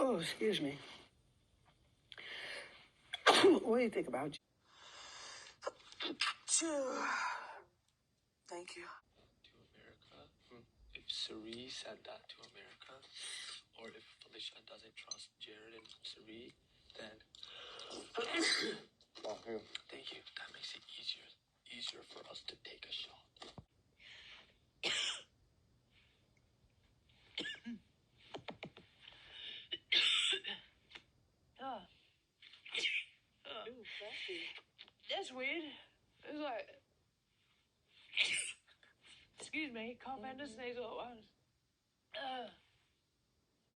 Oh, excuse me. What do you think about you? Thank you. To America. If Suri said that to America, or if Felicia doesn't trust Jared and Suri, then thank you. That makes it easier for us to take a shot. That's weird. It's like, excuse me, cough and sneeze all at once.